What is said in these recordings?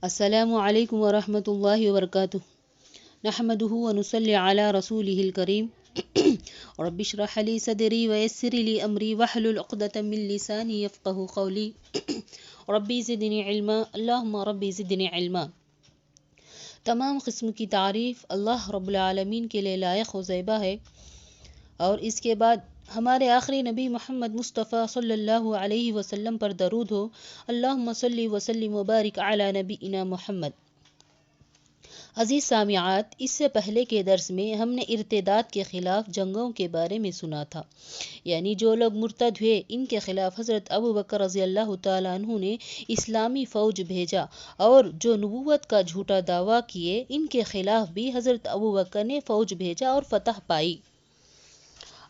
السلام علیکم ورحمۃ اللہ وبرکاتہ نحمده ونصلی علی رسولہ الکریم رب اشرح لی صدری ویسر لی امری واحلل عقدۃ من لسانی یفقہوا قولی ربی زدنی علما اللہم ربی زدنی علما۔ تمام قسم کی تعریف اللہ رب العالمین کے لیے لائق و زیبا ہے، اور اس کے بعد ہمارے آخری نبی محمد مصطفیٰ صلی اللہ علیہ وسلم پر درود ہو۔ اللہم صلی وسلم وبارک علی نبینا محمد۔ عزیز سامعات، اس سے پہلے کے درس میں ہم نے ارتداد کے خلاف جنگوں کے بارے میں سنا تھا، یعنی جو لوگ مرتد ہوئے ان کے خلاف حضرت ابوبکر رضی اللہ تعالیٰ عنہ نے اسلامی فوج بھیجا، اور جو نبوت کا جھوٹا دعویٰ کیے ان کے خلاف بھی حضرت ابوبکر نے فوج بھیجا اور فتح پائی۔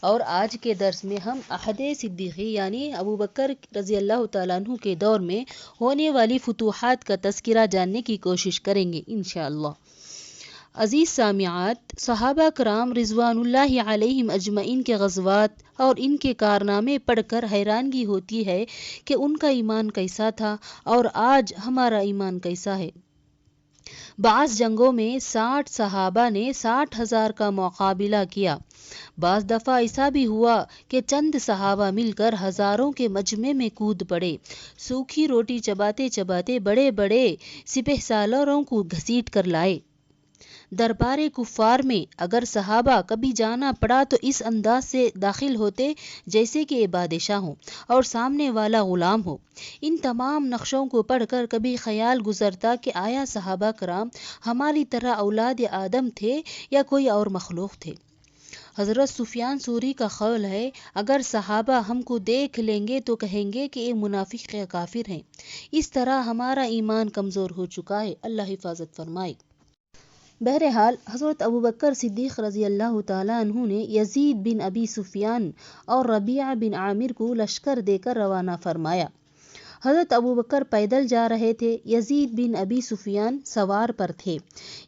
اور آج کے درس میں ہم عہد صدیقی یعنی ابوبکر رضی اللہ تعالیٰ عنہ کے دور میں ہونے والی فتوحات کا تذکرہ جاننے کی کوشش کریں گے انشاءاللہ۔ عزیز سامعات، صحابہ کرام رضوان اللہ علیہم اجمعین کے غزوات اور ان کے کارنامے پڑھ کر حیرانگی ہوتی ہے کہ ان کا ایمان کیسا تھا اور آج ہمارا ایمان کیسا ہے۔ بعض جنگوں میں 60 صحابہ نے 60,000 کا مقابلہ کیا۔ بعض دفعہ ایسا بھی ہوا کہ چند صحابہ مل کر ہزاروں کے مجمع میں کود پڑے، سوکھی روٹی چباتے چباتے بڑے بڑے سپہ سالاروں کو گھسیٹ کر لائے۔ دربار کفار میں اگر صحابہ کبھی جانا پڑا تو اس انداز سے داخل ہوتے جیسے کہ بادشاہ ہوں اور سامنے والا غلام ہو۔ ان تمام نقشوں کو پڑھ کر کبھی خیال گزرتا کہ آیا صحابہ کرام ہماری طرح اولاد آدم تھے یا کوئی اور مخلوق تھے؟ حضرت سفیان ثوری کا قول ہے، اگر صحابہ ہم کو دیکھ لیں گے تو کہیں گے کہ یہ منافق یا کافر ہیں۔ اس طرح ہمارا ایمان کمزور ہو چکا ہے، اللہ حفاظت فرمائے۔ بہرحال حضرت ابوبکر صدیق رضی اللہ تعالیٰ عنہ نے یزید بن ابی سفیان اور ربیعہ بن عامر کو لشکر دے کر روانہ فرمایا۔ حضرت ابوبکر پیدل جا رہے تھے، یزید بن ابی سفیان سوار پر تھے۔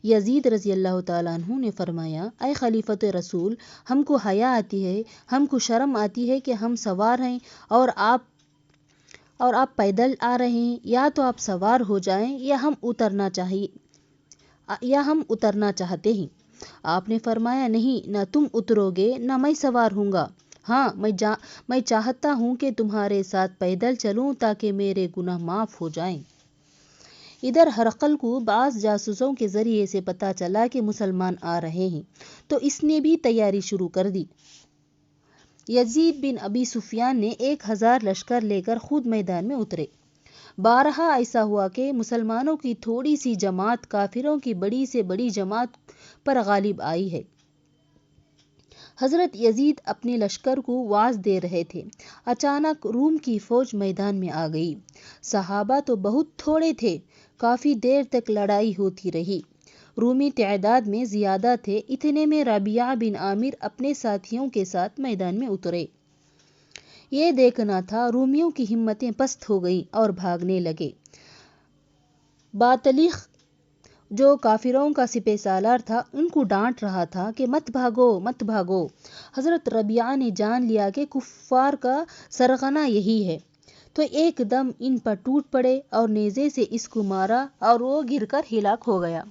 یزید رضی اللہ تعالیٰ عنہ نے فرمایا، اے خلیفۃ رسول، ہم کو حیا آتی ہے، ہم کو شرم آتی ہے کہ ہم سوار ہیں اور آپ پیدل آ رہے ہیں، یا تو آپ سوار ہو جائیں یا ہم اترنا چاہتے ہیں۔ آپ نے فرمایا، نہیں، نہ تم اترو گے نہ میں سوار ہوں گا۔ ہاں، میں چاہتا ہوں کہ تمہارے ساتھ پیدل چلوں تاکہ میرے گناہ معاف ہو جائیں۔ ادھر ہرقل کو بعض جاسوسوں کے ذریعے سے پتہ چلا کہ مسلمان آ رہے ہیں، تو اس نے بھی تیاری شروع کر دی۔ یزید بن ابی سفیان نے 1000 لشکر لے کر خود میدان میں اترے۔ بارہا ایسا ہوا کہ مسلمانوں کی تھوڑی سی جماعت کافروں کی بڑی سے بڑی جماعت پر غالب آئی ہے۔ حضرت یزید اپنے لشکر کو واعظ دے رہے تھے، اچانک روم کی فوج میدان میں آ گئی۔ صحابہ تو بہت تھوڑے تھے، کافی دیر تک لڑائی ہوتی رہی۔ رومی تعداد میں زیادہ تھے، اتنے میں ربیعہ بن عامر اپنے ساتھیوں کے ساتھ میدان میں اترے۔ یہ دیکھنا تھا، رومیوں کی ہمتیں پست ہو گئیں اور بھاگنے لگے۔ باطلیق جو کافروں کا سپہ سالار تھا ان کو ڈانٹ رہا تھا کہ مت بھاگو مت بھاگو۔ حضرت ربیعہ نے جان لیا کہ کفار کا سرغنہ یہی ہے، تو ایک دم ان پر ٹوٹ پڑے اور نیزے سے اس کو مارا اور وہ گر کر ہلاک ہو گیا،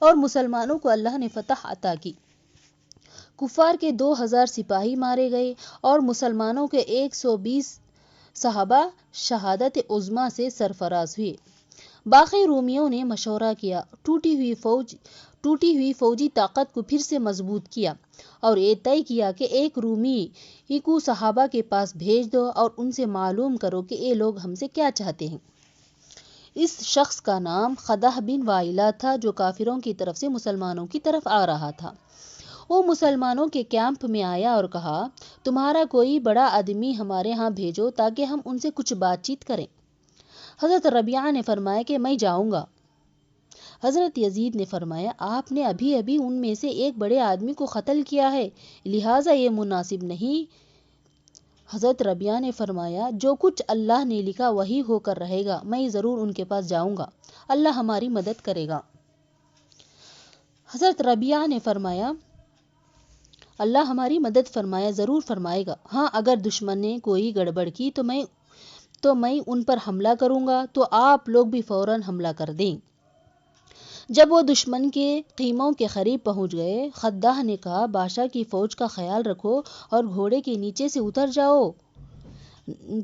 اور مسلمانوں کو اللہ نے فتح عطا کی۔ کفار کے 2000 سپاہی مارے گئے اور مسلمانوں کے 120 صحابہ شہادت عظمیٰ سے سرفراز ہوئے۔ باقی رومیوں نے مشورہ کیا، ٹوٹی ہوئی فوجی طاقت کو پھر سے مضبوط کیا اور یہ طے کیا کہ ایک رومی کو صحابہ کے پاس بھیج دو اور ان سے معلوم کرو کہ یہ لوگ ہم سے کیا چاہتے ہیں۔ اس شخص کا نام خدہ بن وائلہ تھا، جو کافروں کی طرف سے مسلمانوں کی طرف آ رہا تھا۔ وہ مسلمانوں کے کیمپ میں آیا اور کہا، تمہارا کوئی بڑا آدمی ہمارے ہاں بھیجو تاکہ ہم ان سے کچھ بات چیت کریں۔ حضرت ربیعہ نے فرمایا کہ میں جاؤں گا۔ حضرت یزید نے فرمایا، آپ نے ابھی ابھی ان میں سے ایک بڑے آدمی کو قتل کیا ہے، لہٰذا یہ مناسب نہیں۔ حضرت ربیعہ نے فرمایا، جو کچھ اللہ نے لکھا وہی ہو کر رہے گا، میں ضرور ان کے پاس جاؤں گا، اللہ ہماری مدد کرے گا۔ حضرت ربیعہ نے فرمایا، اللہ ہماری مدد ضرور فرمائے گا، ہاں اگر دشمن نے کوئی گڑبڑ کی تو میں تو میں ان پر حملہ کروں گا تو آپ لوگ بھی فوراً حملہ کر دیں۔ جب وہ دشمن کے خیموں کے قریب پہنچ گئے، خداح نے کہا بادشاہ کی فوج کا خیال رکھو اور گھوڑے کے نیچے سے اتر جاؤ۔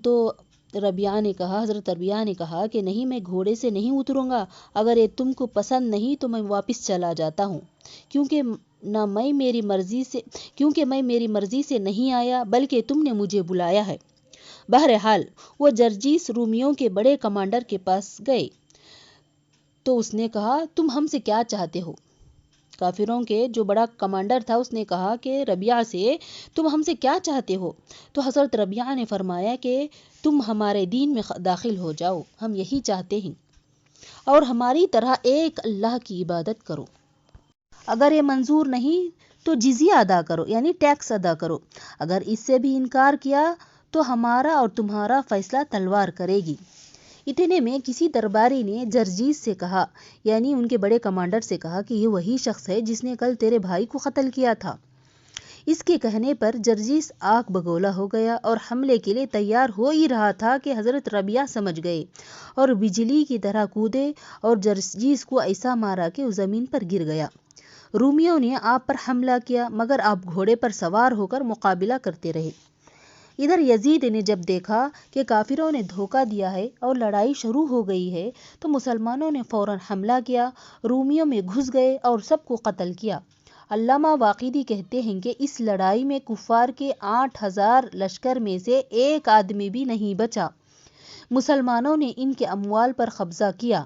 تو حضرت ربیعہ نے کہا کہ نہیں، میں گھوڑے سے نہیں اتروں گا، اگر یہ تم کو پسند نہیں تو میں واپس چلا جاتا ہوں، کیونکہ میں میری مرضی سے نہیں آیا بلکہ تم نے مجھے بلایا ہے۔ بہرحال وہ جرجیس رومیوں کے بڑے کمانڈر کے پاس گئے تو اس نے کہا تم ہم سے کیا چاہتے ہو؟ کافروں کے جو بڑا کمانڈر تھا اس نے کہا کہ ربیعہ سے تم ہم سے کیا چاہتے ہو؟ تو حضرت ربیعہ نے فرمایا کہ تم ہمارے دین میں داخل ہو جاؤ، ہم یہی چاہتے ہیں، اور ہماری طرح ایک اللہ کی عبادت کرو۔ اگر یہ منظور نہیں تو جزیہ ادا کرو، یعنی ٹیکس ادا کرو۔ اگر اس سے بھی انکار کیا تو ہمارا اور تمہارا فیصلہ تلوار کرے گی۔ اتنے میں کسی درباری نے جرجیس سے کہا، یعنی ان کے بڑے کمانڈر سے کہا کہ یہ وہی شخص ہے جس نے کل تیرے بھائی کو قتل کیا تھا۔ اس کے کہنے پر جرجیس آگ بگولا ہو گیا اور حملے کے لیے تیار ہو ہی رہا تھا کہ حضرت ربیعہ سمجھ گئے اور بجلی کی طرح کودے اور جرجیس کو ایسا مارا کہ وہ زمین پر گر گیا۔ رومیوں نے آپ پر حملہ کیا مگر آپ گھوڑے پر سوار ہو کر مقابلہ کرتے رہے۔ ادھر یزید نے جب دیکھا کہ کافروں نے دھوکہ دیا ہے اور لڑائی شروع ہو گئی ہے تو مسلمانوں نے فوراً حملہ کیا، رومیوں میں گھس گئے اور سب کو قتل کیا۔ علامہ واقدی کہتے ہیں کہ اس لڑائی میں کفار کے 8,000 لشکر میں سے ایک آدمی بھی نہیں بچا۔ مسلمانوں نے ان کے اموال پر قبضہ کیا۔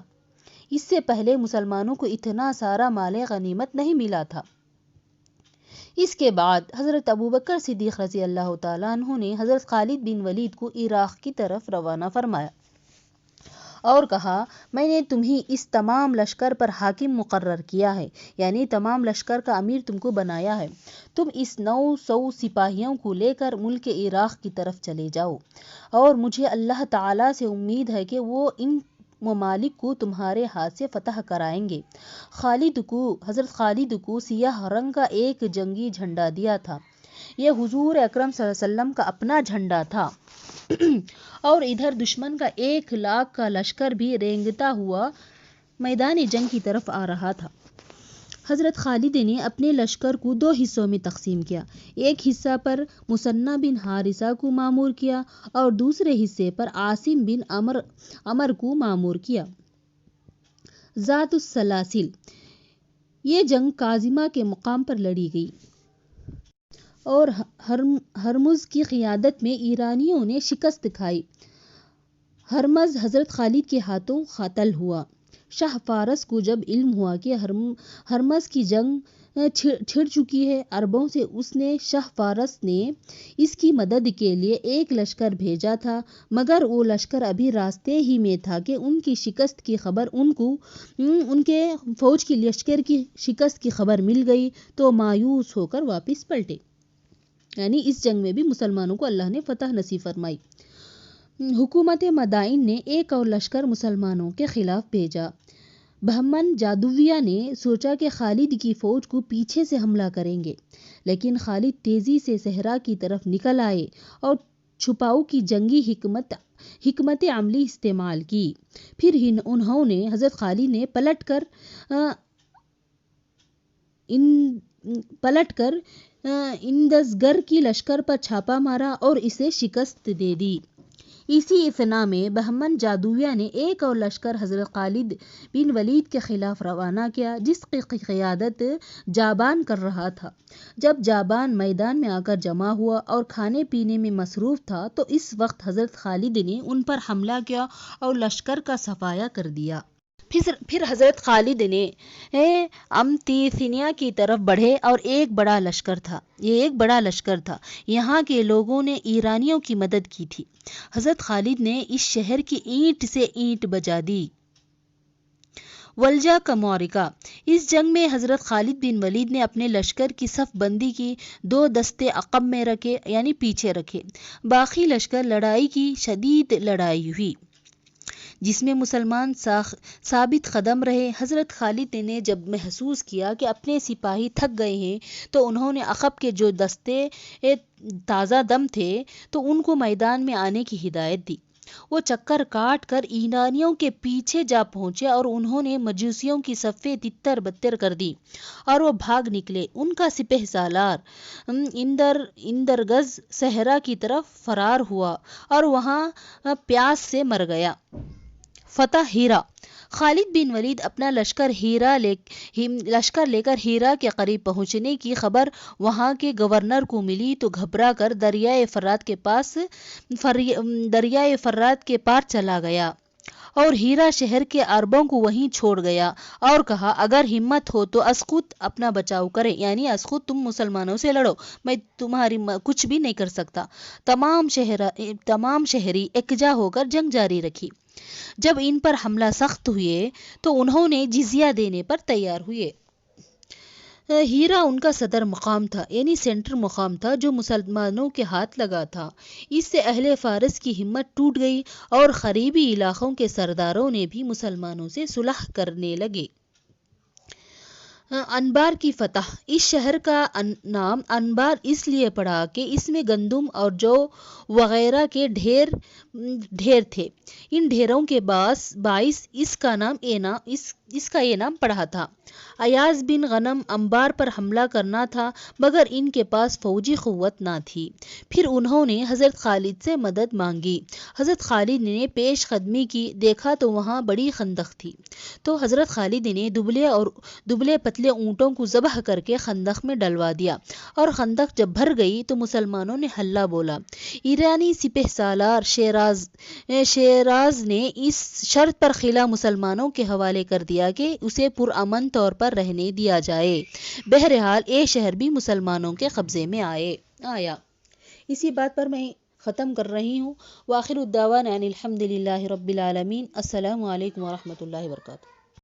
اس سے پہلے مسلمانوں کو اتنا سارا مال غنیمت نہیں ملا تھا۔ اس کے بعد حضرت ابوبکر صدیق رضی اللہ تعالیٰ عنہ نے حضرت خالد بن ولید کو عراق کی طرف روانہ فرمایا اور کہا میں نے تمہیں اس تمام لشکر پر حاکم مقرر کیا ہے، یعنی تمام لشکر کا امیر تم کو بنایا ہے، تم اس 900 سپاہیوں کو لے کر ملک عراق کی طرف چلے جاؤ، اور مجھے اللہ تعالیٰ سے امید ہے کہ وہ ان ممالک کو تمہارے ہاتھ سے فتح کرائیں گے۔ حضرت خالد کو سیاہ رنگ کا ایک جنگی جھنڈا دیا تھا، یہ حضور اکرم صلی اللہ علیہ وسلم کا اپنا جھنڈا تھا، اور ادھر دشمن کا 1,00,000 کا لشکر بھی رینگتا ہوا میدان جنگ کی طرف آ رہا تھا۔ حضرت خالد نے اپنے لشکر کو 2 حصوں میں تقسیم کیا، ایک حصہ پر مثنیٰ بن حارثہ کو مامور کیا اور دوسرے حصے پر عاصم بن عمر کو مامور کیا۔ ذات السلاسل، یہ جنگ کاظمہ کے مقام پر لڑی گئی اور ہرمز کی قیادت میں ایرانیوں نے شکست کھائی۔ ہرمز حضرت خالد کے ہاتھوں قتل ہوا۔ شاہ فارس کو جب علم ہوا کہ ہرمز کی جنگ چھڑ چکی ہے عربوں سے، اس نے شاہ فارس نے اس کی مدد کے لیے ایک لشکر بھیجا تھا، مگر وہ لشکر ابھی راستے ہی میں تھا کہ ان کی شکست کی خبر ان کے فوج کی لشکر کی شکست کی خبر مل گئی تو مایوس ہو کر واپس پلٹے۔ یعنی اس جنگ میں بھی مسلمانوں کو اللہ نے فتح نصیب فرمائی۔ حکومت مدائن نے ایک اور لشکر مسلمانوں کے خلاف بھیجا۔ بہمن جادویہ نے سوچا کہ خالد کی فوج کو پیچھے سے حملہ کریں گے، لیکن خالد تیزی سے صحرا کی طرف نکل آئے اور چھپاؤ کی جنگی حکمت عملی استعمال کی۔ پھر انہوں نے حضرت خالد نے پلٹ کر اندزگر کی لشکر پر چھاپا مارا اور اسے شکست دے دی۔ اسی اثنا میں بہمن جادویہ نے ایک اور لشکر حضرت خالد بن ولید کے خلاف روانہ کیا، جس کی قیادت جابان کر رہا تھا۔ جب جابان میدان میں آ کر جمع ہوا اور کھانے پینے میں مصروف تھا تو اس وقت حضرت خالد نے ان پر حملہ کیا اور لشکر کا صفایا کر دیا۔ پھر حضرت خالد نے امتیسنیا کی طرف بڑھے اور یہ ایک بڑا لشکر تھا۔ یہاں کے لوگوں نے ایرانیوں کی مدد کی تھی۔ حضرت خالد نے اس شہر کی اینٹ سے اینٹ بجا دی۔ ولجہ کا معرکہ، اس جنگ میں حضرت خالد بن ولید نے اپنے لشکر کی صف بندی کی، 2 دستے عقب میں رکھے یعنی پیچھے رکھے، باقی لشکر لڑائی کی۔ شدید لڑائی ہوئی جس میں مسلمان ثابت قدم رہے۔ حضرت خالد نے جب محسوس کیا کہ اپنے سپاہی تھک گئے ہیں تو انہوں نے عقب کے جو دستے تازہ دم تھے تو ان کو میدان میں آنے کی ہدایت دی۔ وہ چکر کاٹ کر ایرانیوں کے پیچھے جا پہنچے اور انہوں نے مجوسیوں کی صفیں تتر بتر کر دی اور وہ بھاگ نکلے۔ ان کا سپہ سالار اندرگز صحرا کی طرف فرار ہوا اور وہاں پیاس سے مر گیا۔ فتح ہیرا۔ خالد بن ولید اپنا لشکر لے کر ہیرا کے قریب پہنچنے کی خبر وہاں کے گورنر کو ملی تو گھبرا کر دریائے فرات کے پار چلا گیا اور ہیرا شہر کے عربوں کو وہیں چھوڑ گیا اور کہا اگر ہمت ہو تو اسقط اپنا بچاؤ کرے، یعنی اسقط تم مسلمانوں سے لڑو، میں تمہاری کچھ بھی نہیں کر سکتا۔ تمام شہری یکجا ہو کر جنگ جاری رکھی۔ جب ان پر حملہ سخت ہوئے تو انہوں نے جزیہ دینے پر تیار ہوئے۔ ہیرا ان کا صدر مقام تھا، یعنی سینٹر مقام تھا جو مسلمانوں کے ہاتھ لگا تھا۔ اس سے اہل فارس کی ہمت ٹوٹ گئی اور قریبی علاقوں کے سرداروں نے بھی مسلمانوں سے صلح کرنے لگے۔ انبار کی فتح۔ اس شہر کا نام انبار اس لیے پڑا کہ اس میں گندم اور جو وغیرہ کے ڈھیر تھے۔ ان ڈھیروں کے باعث اس کا یہ نام پڑا تھا۔ ایاز بن غنم انبار پر حملہ کرنا تھا مگر ان کے پاس فوجی قوت نہ تھی۔ پھر انہوں نے حضرت خالد سے مدد مانگی۔ حضرت خالد نے پیش قدمی کی، دیکھا تو وہاں بڑی خندق تھی، تو حضرت خالد نے دبلے پتلے اونٹوں کو ذبح کر کے خندق میں ڈلوا دیا اور خندق جب بھر گئی تو مسلمانوں نے ہلہ بولا۔ ایرانی سپہ سالار شیراز نے اس شرط پر قلعہ مسلمانوں کے حوالے کر دیا کہ اسے پرامن طور پر رہنے دیا جائے۔ بہرحال یہ شہر بھی مسلمانوں کے قبضے میں آیا۔ اسی بات پر میں ختم کر رہی ہوں۔ وآخر الدعوانا ان الحمد للہ رب العالمین۔ السلام علیکم ورحمۃ اللہ وبرکاتہ۔